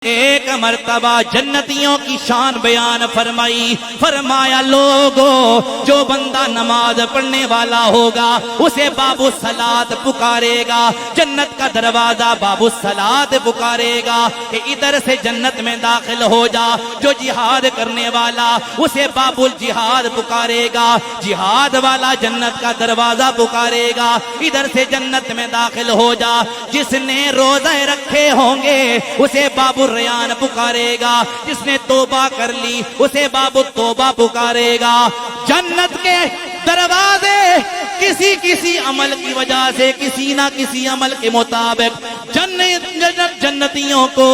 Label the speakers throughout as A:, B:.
A: एक मर्तबा जन्नतियों की शान बयान फरमाई। फरमाया लोगों, जो बंदा नमाज पढ़ने वाला होगा उसे बाबू सलात पुकारेगा। जन्नत का दरवाजा बाबू सलात पुकारेगा कि इधर से जन्नत में दाखिल हो जा। जो जिहाद करने वाला उसे बाबुल जिहाद पुकारेगा। जिहाद वाला जन्नत का दरवाजा पुकारेगा, इधर से जन्नत में दाखिल हो जा। जिसने रोजे रखे होंगे उसे बाबू रयान पुकारेगा। जिसने तौबा कर ली उसे बाबू तौबा पुकारेगा। जन्नत के दरवाजे किसी किसी अमल की वजह से, किसी ना किसी अमल के मुताबिक जन्नतियों को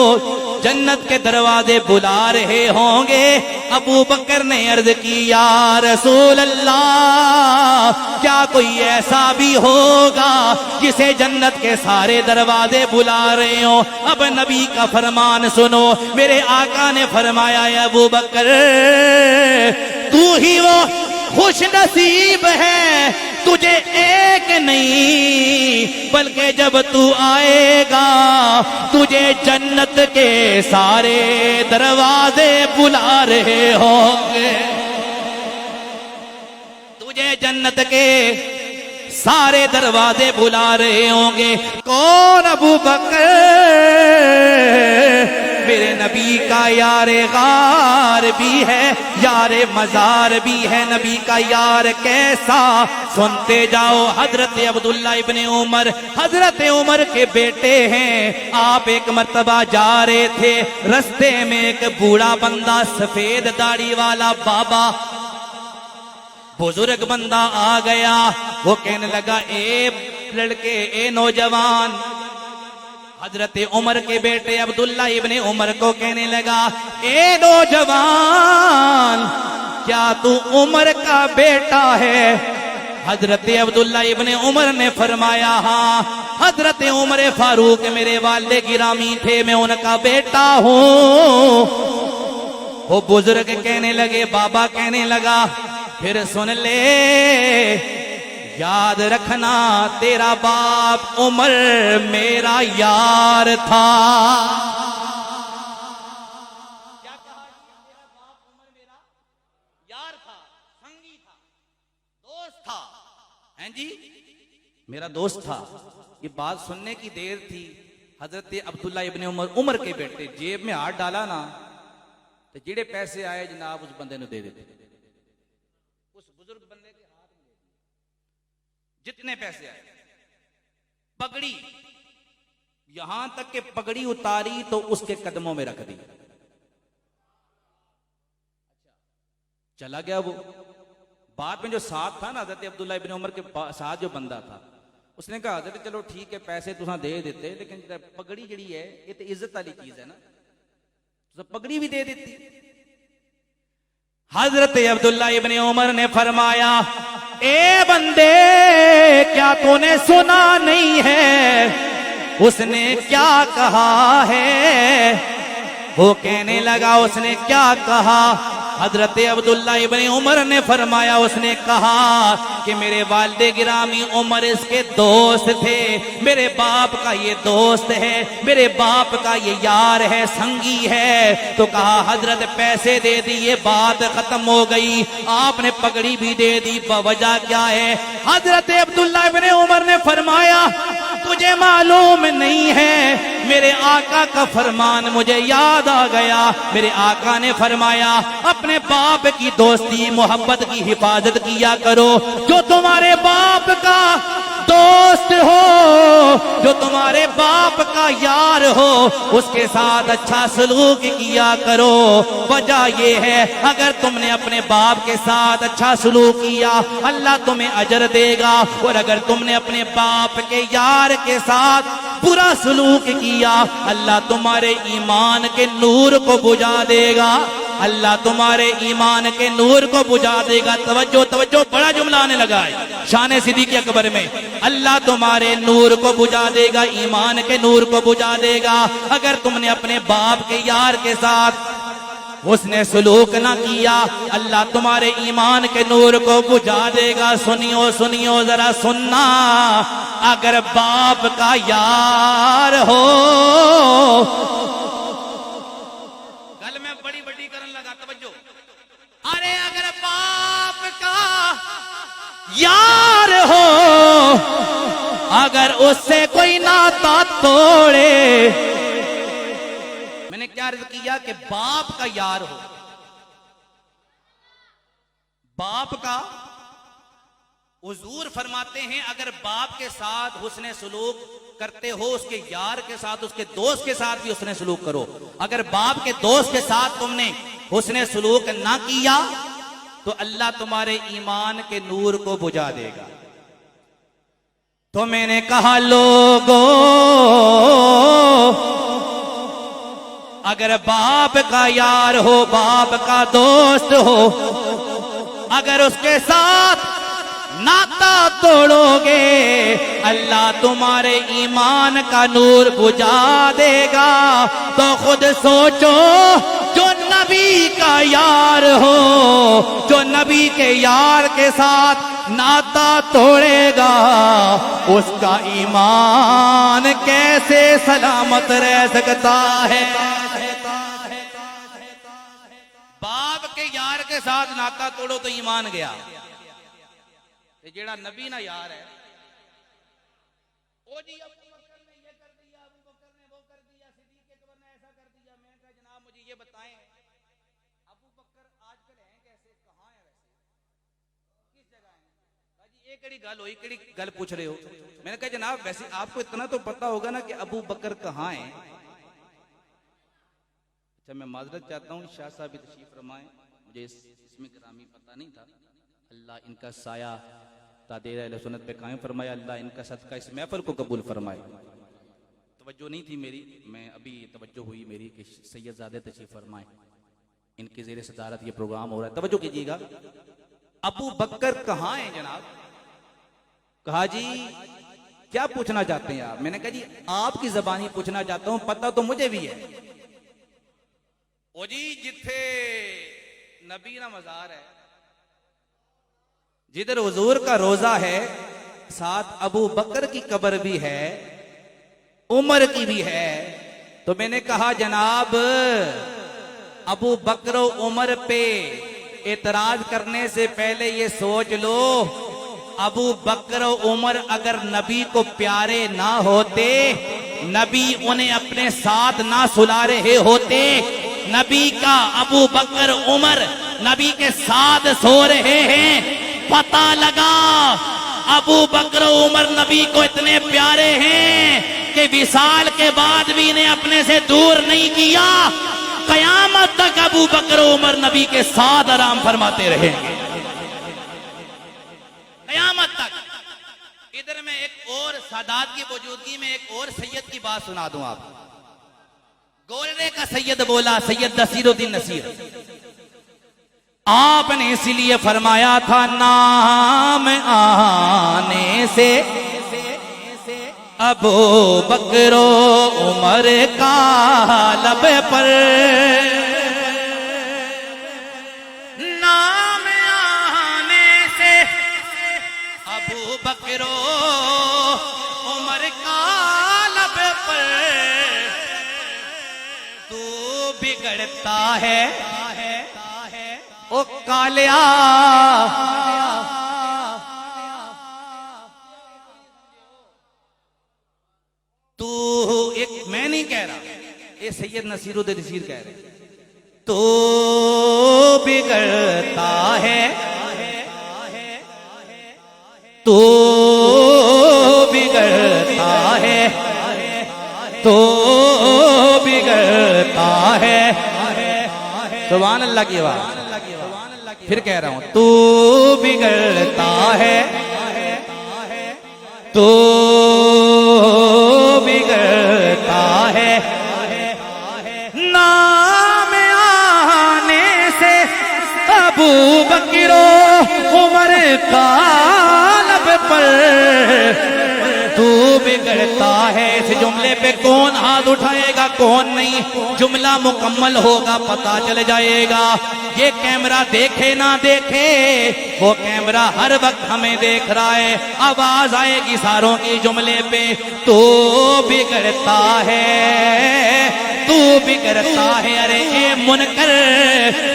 A: जन्नत के दरवाजे बुला रहे होंगे। अबू बकर ने अर्ज की, या रसूल अल्लाह, क्या कोई ऐसा भी होगा जिसे जन्नत के सारे दरवाजे बुला रहे हो? अब नबी का फरमान सुनो। मेरे आका ने फरमाया, अबू बकर, तू ही वो खुश नसीब है, तुझे एक नहीं बल्कि जब तू आएगा तुझे जन्नत के सारे दरवाजे बुला रहे होंगे। तुझे जन्नत के सारे दरवाजे बुला रहे होंगे। कौन? अबू बकर, मेरे नबी का यारे गार भी है, यारे मजार भी है। नबी का यार कैसा, सुनते जाओ। हजरत अब्दुल्ला इब्ने उमर हजरत उमर के बेटे हैं। आप एक मर्तबा जा रहे थे, रस्ते में एक बूढ़ा बंदा, सफेद दाढ़ी वाला बाबा, बुजुर्ग बंदा आ गया। वो कहने लगा, ए लड़के, ए नौजवान, हजरत उमर के बेटे अब्दुल्ला इब्ने उमर को कहने लगा, ए नौजवान, क्या तू उमर का बेटा है? हजरत अब्दुल्ला इब्ने उमर ने फरमाया, हाँ। हजरत उमर फारूक मेरे वाले गिरामी थे, मैं उनका बेटा हूं। वो बुजुर्ग कहने लगे, बाबा कहने लगा, फिर सुन ले, याद रखना, तेरा बाप उमर मेरा यार था। क्या कहा? तेरा बाप उमर मेरा यार था, संगी था, दोस्त था। हैं जी, मेरा दोस्त था। ये बात सुनने की देर थी। हजरत अब्दुल्ला इब्ने उमर, उमर के बेटे, जेब में हाथ डाला ना तो जेड़े पैसे आए जनाब उस बंदे ने दे देते। उस बुजुर्ग बंदे के हाथ में जितने पैसे आए। पगड़ी, यहां तक के पगड़ी उतारी तो उसके कदमों में रख दी। चला गया वो। बाद में जो साथ था ना हजरत अब्दुल्ला इब्ने उमर के साथ जो बंदा था, उसने कहा, हजरत चलो ठीक है, पैसे तुसा दे देते, लेकिन पगड़ी जड़ी है ये तो इज्जत वाली चीज है ना, तो पगड़ी भी दे देती। हजरत अब्दुल्ला इब्ने उमर ने फरमाया, ए बंदे, क्या तूने सुना नहीं है उसने क्या कहा है? वो कहने लगा, उसने क्या कहा? हजरत अब्दुल्ला इब्ने उमर ने फरमाया, उसने कहा कि मेरे वालिद गिरामी उमर इसके दोस्त थे, मेरे बाप का ये दोस्त है, मेरे बाप का ये यार है, संगी है। तो कहा, हजरत पैसे दे दिए, बात खत्म हो गई। आपने पगड़ी भी दे दी, वजह क्या है? हजरत अब्दुल्ला इब्ने उमर ने फरमाया, तुझे मालूम नहीं है, मेरे आका का फरमान मुझे याद आ गया। मेरे आका ने फरमाया, अपने बाप की दोस्ती मोहब्बत की हिफाजत किया करो। जो तुम्हारे बाप का दोस्त हो, जो तुम्हारे बाप का यार हो, उसके साथ अच्छा सलूक किया करो। वजह यह है, अगर तुमने अपने बाप के साथ अच्छा सलूक किया अल्लाह तुम्हें अजर देगा, और अगर तुमने अपने बाप के यार के साथ बुरा सलूक किया अल्लाह तुम्हारे ईमान के नूर को बुझा देगा। अल्लाह तुम्हारे ईमान के नूर को बुझा देगा। तवज्जो तवज्जो, बड़ा जुमला आने लगा है शान सिद्दीक़ अकबर में। अल्लाह तुम्हारे नूर को बुझा देगा, ईमान के नूर को बुझा देगा। अगर तुमने अपने बाप के यार के साथ उसने सलूक ना किया अल्लाह तुम्हारे ईमान के नूर को बुझा देगा। सुनियो सुनियो जरा सुनना, अगर बाप का यार हो बड़ी बड़ी करने लगा, तवज्जो। अरे अगर बाप का यार हो, अगर उससे कोई नाता तोड़े, मैंने क्या अर्ज किया कि बाप का यार हो, बाप का, हुजूर फरमाते हैं अगर बाप के साथ हुस्ने सुलूक करते हो, उसके यार के साथ, उसके दोस्त के साथ भी हुस्ने सुलूक करो। अगर बाप के दोस्त के साथ तुमने हुस्ने सुलूक ना किया तो अल्लाह तुम्हारे ईमान के नूर को बुझा देगा। तो मैंने कहा लोगों, अगर बाप का यार हो, बाप का दोस्त हो, अगर उसके साथ नाता तोड़ोगे, अल्लाह तुम्हारे ईमान का नूर बुझा देगा। तो खुद सोचो, जो नबी का यार हो, जो नबी के यार के साथ नाता तोड़ेगा, उसका ईमान कैसे सलामत रह सकता है। बाप के यार के साथ नाता तोड़ो तो ईमान गया, जेड़ा नबी ना यार है, ओ जी अबू बकर ने ये कर दिया, अबू बकर ने वो कर दिया, सिद्दीक़ अकबर ने ऐसा कर दिया। मैंने कहा जनाब मुझे ये बताएं, अबू बकर आजकल हैं कैसे, कहाँ है, वैसे किस जगह हैं? कहा जी ये केड़ी गल होई, केड़ी गल पूछ रहे हो? मैंने कहा जनाब वैसे आपको इतना तो पता होगा ना कि अबू बकर कहाँ है। अच्छा मैं माजरत चाहता हूँ, शाह साहब भी तशरीफ फरमाएं, मुझे इसमें ग्रामी पता नहीं था। अल्लाह इनका साया तादेर अहले सुन्नत पे कायम फरमाए, अल्लाह इनका सदका इस महफिल को कबूल फरमाए। तवज्जो नहीं थी मेरी, मैं अभी तवज्जो हुई मेरी कि सैयदजादे तशरीफ फरमाए, इनके ज़ेरे सदारत ये प्रोग्राम हो रहा है, तवज्जो कीजिएगा। अबू बकर कहाँ हैं जनाब? कहा जी क्या पूछना चाहते हैं आप? मैंने कहा जी आपकी ज़बानी पूछना चाहता हूं, पता तो मुझे भी है। ओ जी जिथे नबी ना मज़ार है, जिधर हुजूर का रोजा है, साथ अबू बकर की कब्र भी है, उमर की भी है। तो मैंने कहा जनाब अबू बकर और उमर पे एतराज करने से पहले ये सोच लो, अबू बकर और उमर अगर नबी को प्यारे ना होते, नबी उन्हें अपने साथ ना सुला रहे होते, नबी का अबू बकर उमर नबी के साथ सो रहे हैं, पता लगा अबू बकर उमर नबी को इतने प्यारे हैं कि विसाल के बाद भी इन्हें अपने से दूर नहीं किया, कयामत तक अबू बकर उमर नबी के साथ आराम फरमाते रहेंगे, कयामत तक। इधर मैं एक और सादात की मौजूदगी में एक और सैयद की बात सुना दूं आपको। गोलरे का सैयद बोला, सैयद नसीरुद्दीन नसीर, आपने इसीलिए फरमाया था नाम आने से अबू बकर उमर का लब पर, नाम आने से अबू बकर उमर का लब पर, तू बिगड़ता है ओ कालिया, तू एक, मैं नहीं कह रहा, ये सैयद नसीरुद्दीन नसीर कह रहे, तू बिगड़ता है, तू बिगड़ता है, तू बिगड़ता है। सुभान अल्लाह की आवाज़। फिर कह रहा हूं, तू बिगड़ता है, तू बिगड़ता है, नाम आने से अबू बकर उमर का लब पर, तू बिगड़ता है। इस जुमले पे कौन हाथ उठाएगा कौन नहीं, जुमला मुकम्मल होगा पता चल जाएगा। ये कैमरा देखे ना देखे, वो कैमरा हर वक्त हमें देख रहा है। आवाज आएगी सारों की जुमले पे, तू बिगड़ता है, तू बिगड़ता है, अरे ए मुनकर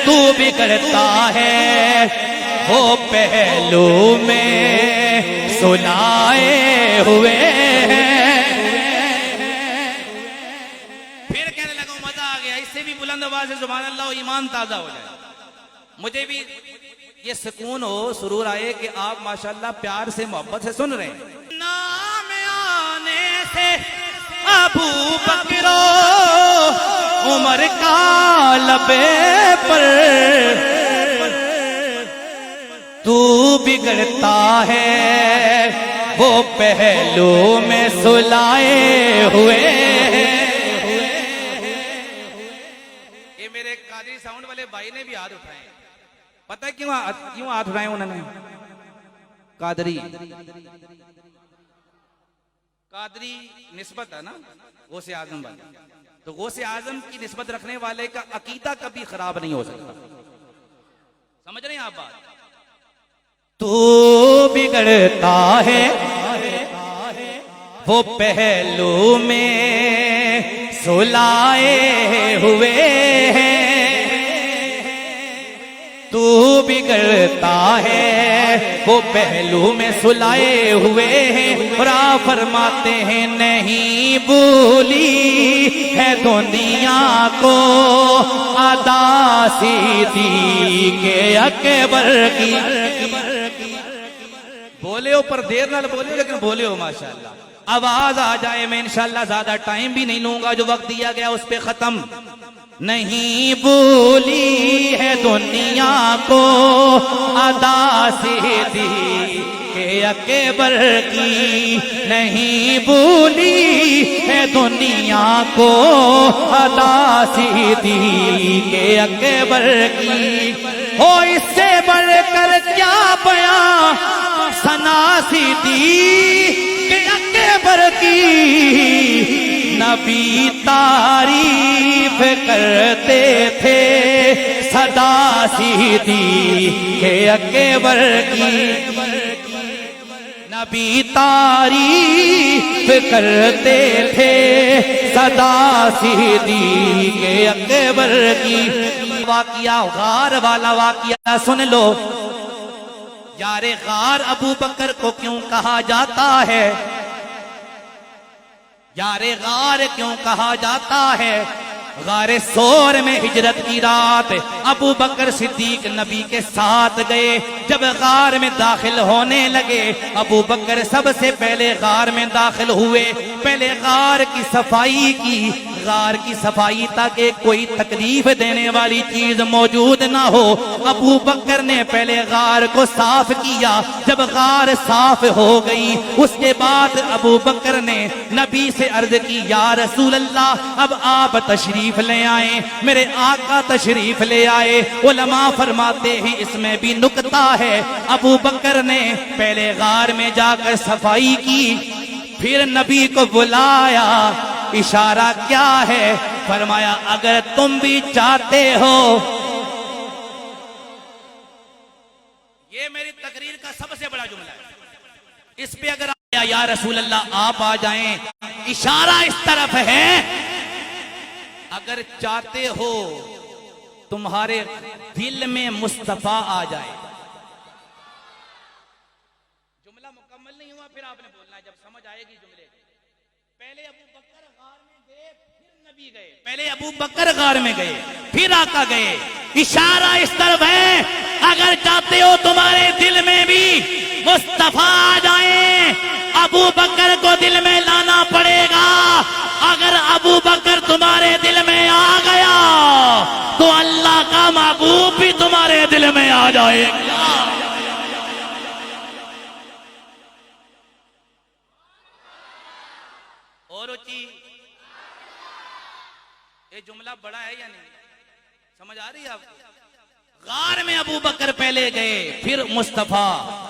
A: तू बिगड़ता है, वो पहलू में सुलाए हुए हैं। फिर कहने लगा मजा आ गया, इससे भी बुलंद आवाज से सुभान अल्लाह, ईमान ताजा हो जाए। मुझे भी ये सुकून हो, सुरूर आए कि आप माशाल्लाह प्यार से मोहब्बत से सुन रहे हैं। नाम आने से अबू बकरो उमर का लबे पर तू बिगड़ता है, वो पहलू में सुलाए हुए। ये मेरे कादरी साउंड वाले भाई ने भी हाथ उठाए। पता है क्यों हाथ उठाए उन्होंने? कादरी निस्बत है ना गौसे आजम वाले, तो गौसे आजम की निस्बत रखने वाले का अकीदा कभी खराब नहीं हो सकता। समझ रहे हैं आप बात? तू बिगड़ता है, वो पहलू में सुलाए हुए हैं, तू बिगड़ता है, वो पहलू में सुलाए हुए हैं। और आप फरमाते हैं नहीं भूली है दुनिया को अदा सीधी के अकबर की। बोले हो पर देर नाल बोले, लेकिन बोले हो माशाल्लाह। आवाज आ जाए, मैं इंशाल्लाह ज्यादा टाइम भी नहीं लूंगा, जो वक्त दिया गया उस पे खत्म। नहीं भूली है दुनिया को अदा सीधी के अकबर की, नहीं भूली है दुनिया को अदा सीधी के अकबर की। हो इससे बढ़कर क्या बयां सना सीधी के अकबर की। नबी तारीफ करते थे सदा सीधी के अकबर की, नबी तारीफ करते थे सदा सीधी के अकबर की। वाकिया गार वाला वाकिया सुन लो। यारे गार अबू बकर को क्यों कहा जाता है? यारे गार क्यों कहा जाता है? गारे सोर में हिजरत की रात अबू बकर सिद्दीक नबी के साथ गए। जब गार में दाखिल होने लगे, अबू बकर सबसे पहले गार में दाखिल हुए। पहले गार की सफाई की, गार की सफाई ताकि कोई तकलीफ देने वाली चीज मौजूद ना हो। अबू बकर ने पहले गार को साफ किया। जब गार साफ हो गई, उसके बाद अबू बकर ने नबी से अर्ज की, या रसूल अल्लाह, अब आप तशरीफ ले आए, मेरे आका तशरीफ ले आए। उलमा फरमाते हैं इसमें भी नुकता है। अबू बकर ने पहले गार में जाकर सफाई की, फिर नबी को बुलाया। इशारा क्या है? फरमाया अगर तुम भी चाहते हो, ये मेरी तकरीर का सबसे बड़ा जुमला है, इस पे अगर या रसूल अल्लाह आप आ जाएं, इशारा इस तरफ है, अगर चाहते हो तुम्हारे दिल में मुस्तफा आ जाए। जुमला मुकम्मल नहीं हुआ, फिर आपने बोलना है जब समझ आएगी जुमले। पहले अबू बकर गार में गए, फिर नबी गए। पहले अबू बकर गार में गए, फिर आका गए। इशारा इस तरफ है, अगर चाहते हो तुम्हारे दिल में भी मुस्तफा आ जाए, अबू बकर को दिल में लाना पड़ेगा। अगर अबू बकर तुम्हारे दिल में आ गया तो अल्लाह का महबूब भी तुम्हारे दिल में आ जाएगा। और ये जुमला बड़ा है या नहीं? समझ आ रही है आपको? गार में अबू बकर पहले गए, फिर मुस्तफा।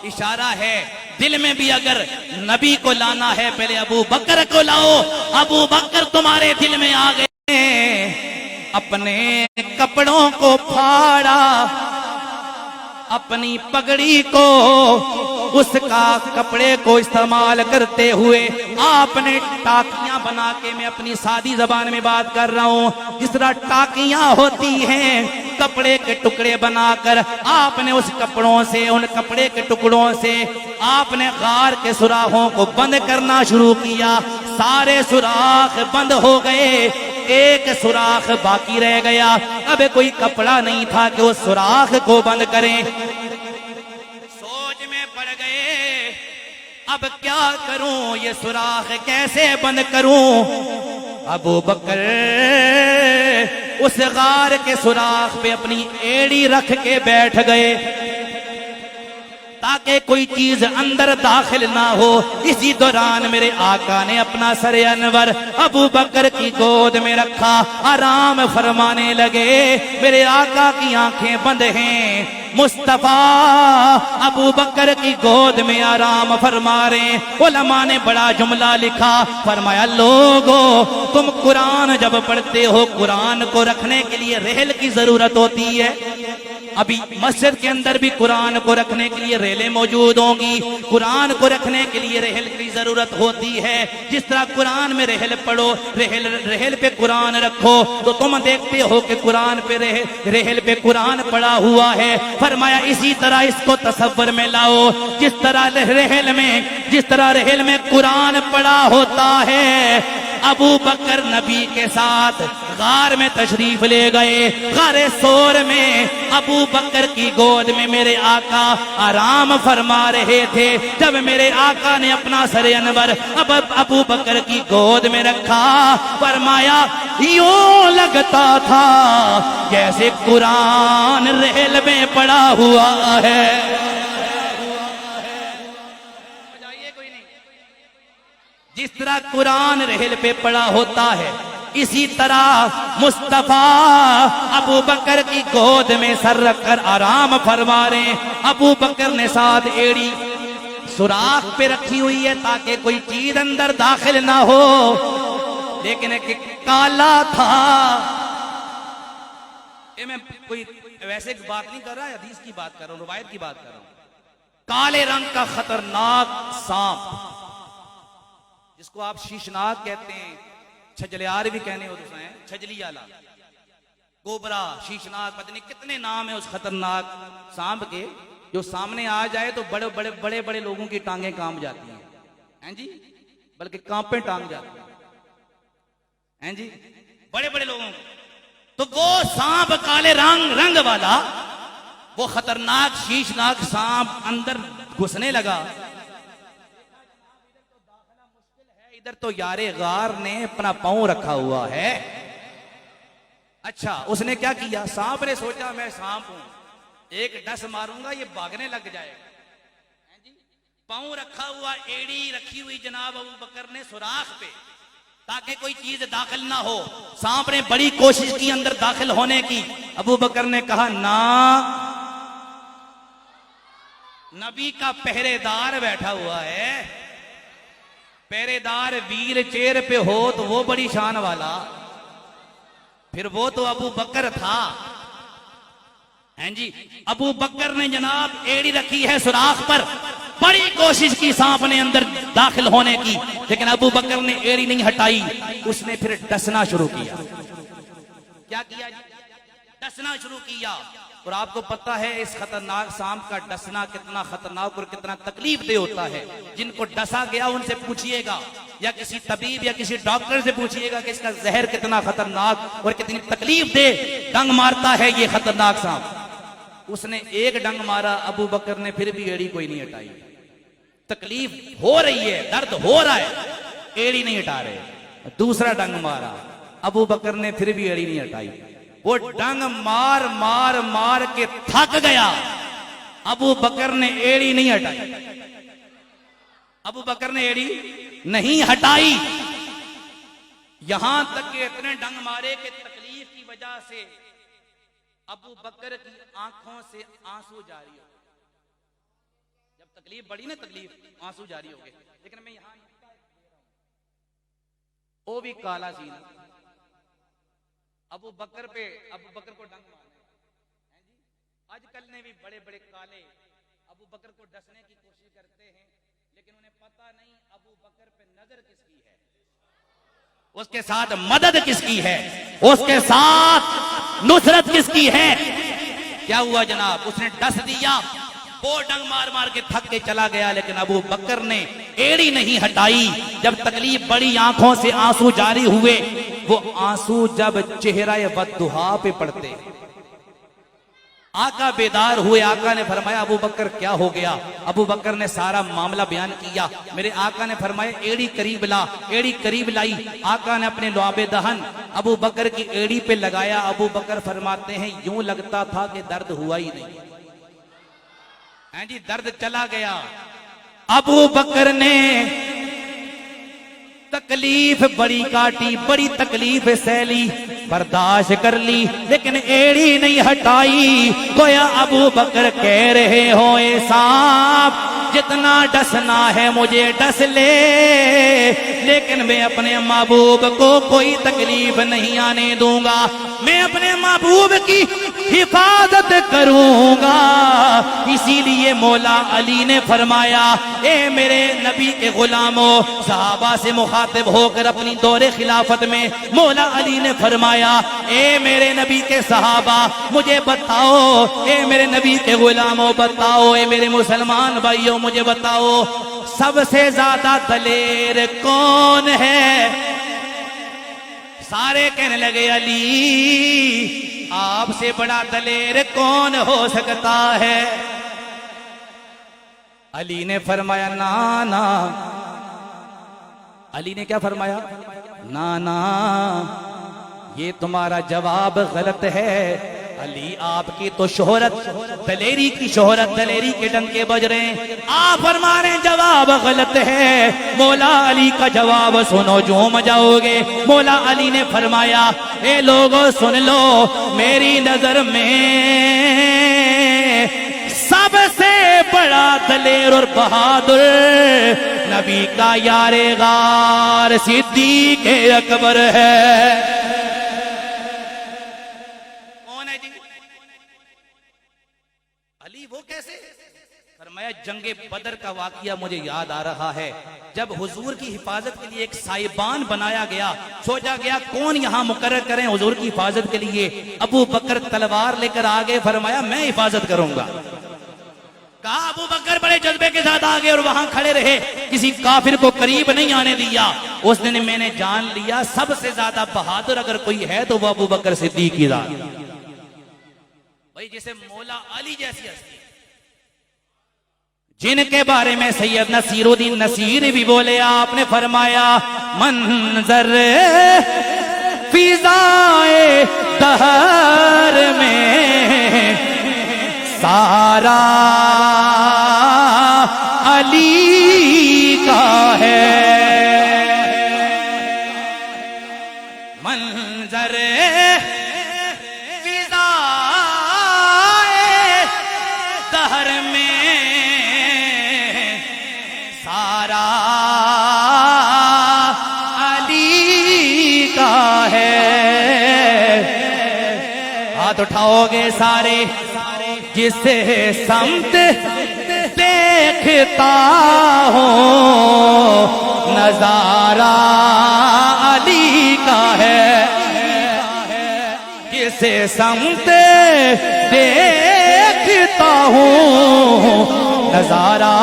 A: इशारा है दिल में भी अगर नबी को लाना है, पहले अबू बकर को लाओ। अबू बकर तुम्हारे दिल में आ गए, अपने कपड़ों को फाड़ा, अपनी पगड़ी को, उसका कपड़े को इस्तेमाल करते हुए आपने टाकियां बना के, मैं अपनी सादी जबान में बात कर रहा हूं, जिस तरह टाकियां होती हैं कपड़े के टुकड़े बनाकर, आपने उस कपड़ों से, उन कपड़े के टुकड़ों से आपने गार के सुराखों को बंद करना शुरू किया। सारे सुराख बंद हो गए, एक सुराख बाकी रह गया। अब कोई कपड़ा नहीं था कि उस सुराख को बंद करें। सोच में पड़ गए, अब क्या करूं, ये सुराख कैसे बंद करूं। अबू बकर उस गार के सुराख पे अपनी एड़ी रख के बैठ गए ताकि कोई चीज अंदर दाखिल ना हो। इसी दौरान मेरे आका ने अपना सर अनवर अबू बकर की गोद में रखा, आराम फरमाने लगे। मेरे आका की आंखें बंद हैं, मुस्तफा अबू बकर की गोद में आराम फरमा रहे। उलमा ने बड़ा जुमला लिखा, फरमाया लोगो तुम कुरान जब पढ़ते हो, कुरान को रखने के लिए रेल की जरूरत होती है। अभी मस्जिद के अंदर भी कुरान को रखने के लिए रेलें मौजूद होंगी, कुरान को रखने के लिए रेल की जरूरत होती है। जिस तरह कुरान में रेल पढ़ो, रेल पे कुरान रखो, तो तुम देखते हो कि कुरान पे रेल पे कुरान पड़ा हुआ है। फरमाया इसी तरह इसको तसव्वुर में लाओ, जिस तरह रेल में कुरान पड़ा होता है। अबू बकर नबी के साथ गार में तशरीफ ले गए। गारे सोर में अबू बकर की गोद में मेरे आका आराम फरमा रहे थे। जब मेरे आका ने अपना सर अनवर अब अबू बकर की गोद में रखा, फरमाया यूं लगता था जैसे कुरान रेल में पड़ा हुआ है। जिस तरह कुरान रेल पे पड़ा होता है, इसी तरह मुस्तफा अबू बकर की गोद में सर रखकर आराम फरमा रहे। अबू बकर ने साथ एड़ी सुराख पे रखी हुई है ताकि कोई चीज अंदर दाखिल ना हो, लेकिन एक काला था। ये मैं कोई वैसे की बात नहीं कर रहा, हदीस की बात कर रहा हूं, रवायत की बात कर रहा हूं। काले रंग का खतरनाक सांप, जिसको आप शीशनाग कहते हैं, छजलियार भी कहने हो तो हैं, छजली आला, कोबरा, शीशनाग, पता नहीं कितने नाम है उस खतरनाक सांप के, जो सामने आ जाए तो बड़े बड़े लोगों की टांगें कांप जाती हैं जी, बल्कि कांपे टांग जाती हैं जी, बड़े बड़े लोगों को। तो वो सांप काले रंग वाला, वो खतरनाक शीशनाग सांप अंदर घुसने लगा। इधर तो यारे गार ने अपना पांव रखा हुआ है। अच्छा, उसने क्या किया, सांप ने सोचा मैं सांप हूं, एक डस मारूंगा ये भागने लग जाएगा। पांव रखा हुआ, एड़ी रखी हुई जनाब अबू बकर ने सुराख पे, ताकि कोई चीज दाखिल ना हो। सांप ने बड़ी कोशिश की अंदर दाखिल होने की। अबू बकर ने कहा ना, नबी का पहरेदार बैठा हुआ है, पहरेदार वील चेयर पे हो तो वो बड़ी शान वाला, फिर वो तो अबू बकर था। हैं जी, अबू बकर ने जनाब एड़ी रखी है सुराख पर, बड़ी कोशिश की सांप ने अंदर दाखिल होने की, लेकिन अबू बकर ने एड़ी नहीं हटाई। उसने फिर डसना शुरू किया। क्या किया जी? डसना शुरू किया। और आपको पता है इस खतरनाक सांप का डसना कितना खतरनाक और कितना तकलीफ दे होता है। जिनको डसा गया उनसे पूछिएगा, या किसी तबीब या किसी डॉक्टर से पूछिएगा कि इसका जहर कितना खतरनाक और कितनी तकलीफ दे डंग मारता है ये खतरनाक सांप। उसने एक डंग मारा, अबू बकर ने फिर भी एड़ी कोई नहीं हटाई। तकलीफ हो रही है, दर्द हो रहा है, एड़ी नहीं हटा रहे। दूसरा डंग मारा, अबू बकर ने फिर भी एड़ी नहीं हटाई। वो डंग मार मार मार के थक गया, अबू बकर ने एड़ी नहीं हटाई। अबू बकर ने एड़ी नहीं हटाई, यहां तक कि इतने डंग मारे कि तकलीफ की वजह से अबू बकर की आंखों से आंसू जारी हो गए। जब तकलीफ बढ़ी ना, तकलीफ आंसू जारी हो गए। लेकिन मैं यहां वो भी काला सीन, अबू बकर को डंग मारना है जी। आज आजकल ने भी बड़े बड़े काले अबू बकर को डसने की कोशिश करते हैं, लेकिन उन्हें पता नहीं अबू बकर पे नजर किसकी है, उसके साथ मदद किसकी है, उसके साथ नुसरत किसकी है। क्या हुआ जनाब, उसने डस दिया, वो डंग मार मार के थक के चला गया, लेकिन अबू बकर ने एड़ी नहीं हटाई। जब तकलीफ बड़ी, आंखों से आंसू जारी हुए, वो आंसू जब चेहरा बद्दुहा पे पड़ते, आका बेदार हुए। आका ने फरमाया अबू बकर क्या हो गया। अबू बकर ने सारा मामला बयान किया। मेरे आका ने फरमाया एड़ी करीब ला। एड़ी करीब लाई, आका ने अपने लुआबे दहन अबू बकर की एड़ी पे लगाया। अबू बकर फरमाते हैं यूं लगता था कि दर्द हुआ ही नहीं है जी, दर्द चला गया। अबू बकर ने तकलीफ बड़ी काटी, बड़ी तकलीफ सहली, बर्दाश्त कर ली, लेकिन एड़ी नहीं हटाई। गोया अबू बकर कह रहे हो ए साहब, जितना डसना है मुझे डस ले, लेकिन मैं अपने महबूब को कोई तकलीफ नहीं आने दूंगा, मैं अपने महबूब की हिफाजत करूंगा। इसीलिए मौला अली ने फरमाया ए मेरे नबी के गुलामों, सहाबा से मुखातिब होकर अपनी दौरे खिलाफत में मौला अली ने फरमाया ए मेरे नबी के सहाबा मुझे बताओ, ए मेरे नबी के गुलामों बताओ, ए मेरे मुसलमान भाइयों मुझे बताओ, सबसे ज्यादा दलेर कौन है। सारे कहने लगे अली, आपसे बड़ा दलेर कौन हो सकता है। अली ने फरमाया ना ना। अली ने क्या फरमाया, ना ना, ये तुम्हारा जवाब गलत है। अली आपकी तो शोहरत, दलेरी की शोहरत, दलेरी के डंके बज रहे हैं, आप फरमा रहे हैं जवाब गलत है। मौला अली का जवाब सुनो, झूम जाओगे। मौला अली ने फरमाया ए लोगों सुन लो, मेरी नजर में सबसे बड़ा दलेर और बहादुर नबी का यारे गार सिद्दीक अकबर है। अली वो कैसे? फरमाया जंगे बदर का वाकया मुझे याद आ रहा है, जब हुजूर की हिफाजत के लिए एक साइबान बनाया गया, सोचा गया कौन यहां मुकर्रर करें हुजूर की हिफाजत के लिए। अबू बकर तलवार लेकर आगे, फरमाया मैं हिफाजत करूंगा। कहा अबू बकर बड़े जज्बे के साथ आगे और वहां खड़े रहे, किसी काफिर को करीब नहीं आने दिया। उस दिन मैंने जान लिया सबसे ज्यादा बहादुर अगर कोई है तो वो अबू बकर सिद्दीक की जात, भाई जिसे मौला अली जैसी हस्ती, जिनके बारे में सैयद नसीरुद्दीन नसीर भी बोले, आपने फरमाया मंजर फिजाए दहर में सारा अली का है। मंजर फिजाए दहर में सारा अली का है। हाथ उठाओगे सारे, जिसे समत देखता हूँ नजारा अली का है, जिसे समत देखता हूँ नजारा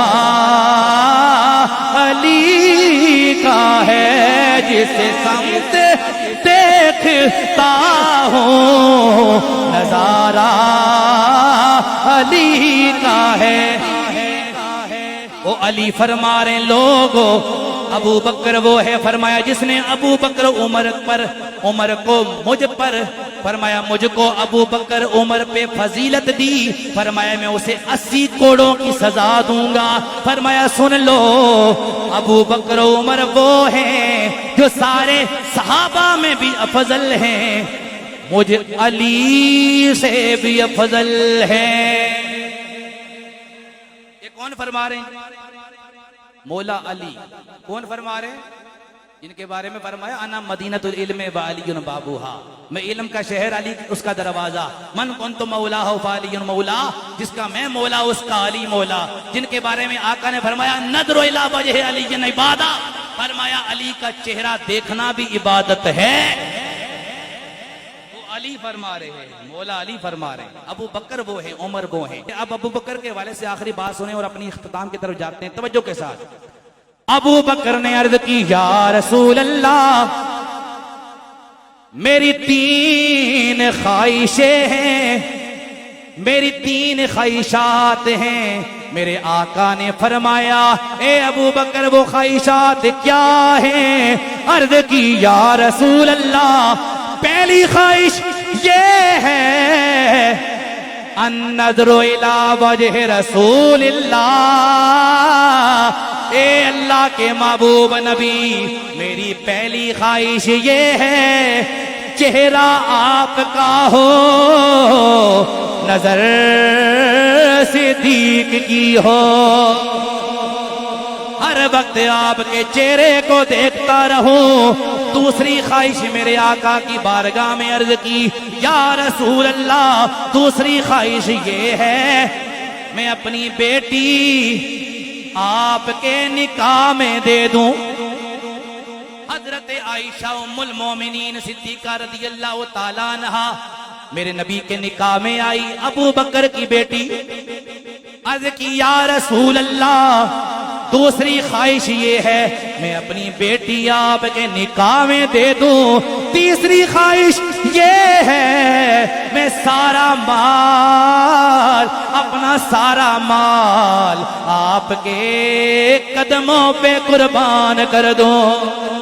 A: अली का है, जिसे समत देखता हूँ नजारा अली का है। वो अली फरमा रहे लोगों, अबू बकर वो है, फरमाया जिसने अबू बकर उमर पर, उमर को मुझ पर, फरमाया मुझको अबू बकर उमर पे फजीलत दी, फरमाया मैं उसे 80 कोड़ों की सजा दूंगा। फरमाया सुन लो, अबू बकर उमर वो हैं जो सारे सहाबा में भी अफजल हैं, मुझे अली से भी अफजल है। ये कौन फरमा रहे हैं? मौला अली। कौन फरमा रहे? इनके बारे में फरमाया अना मदीनतुल इल्म व अलीयुन बाबूहा, मैं इल्म का शहर, अली उसका दरवाजा। मन कुन्तु मौला हो फालियुन मौला, जिसका मैं मौला उसका अली मौला। जिनके बारे में आका ने फरमाया नदरो इला वजह अलीयन इबादा, फरमाया अली का चेहरा देखना भी इबादत है। वो अली फरमा रहे हैं, मौला अली फरमा रहे हैं। अबू बकर वो है, उमर वो है। अब अबू बकर के हवाले से आखिरी बात सुने और अपनी इख्तिताम की तरफ जाते हैं तवज्जो के साथ। अबू बकर ने अर्ज की या रसूल अल्लाह, मेरी 3 ख्वाहिशें हैं, मेरी 3 ख्वाहिशात हैं। मेरे आका ने फरमाया ए अबू बकर वो ख्वाहिशात क्या हैं? अर्ज की या रसूल अल्लाह, पहली ख्वाहिश ये है अन नज़रो इला वजह रसूलिल्लाह, ए अल्लाह के महबूब नबी, मेरी पहली ख्वाहिश ये है चेहरा आपका हो, नजर सिद्दीक की हो, हर वक्त आपके चेहरे को देखता रहूं। दूसरी ख्वाहिश मेरे आका की बारगाह में अर्ज की या रसूल अल्लाह, दूसरी ख्वाहिश ये है मैं अपनी बेटी आपके निकाह में दे दूं। हजरत आयशा उम्मुल मोमिनीन सिद्दीका रदियल्लाहु ताला अन्हा मेरे नबी के निकाह में आई। अबू बकर की बेटी अर्ज की या रसूल अल्लाह, दूसरी ख्वाहिश ये है मैं अपनी बेटी आपके निकाह में दे दूं। तीसरी ख्वाहिश ये है मैं सारा माल, अपना सारा माल आपके कदमों पे कुर्बान कर दूं।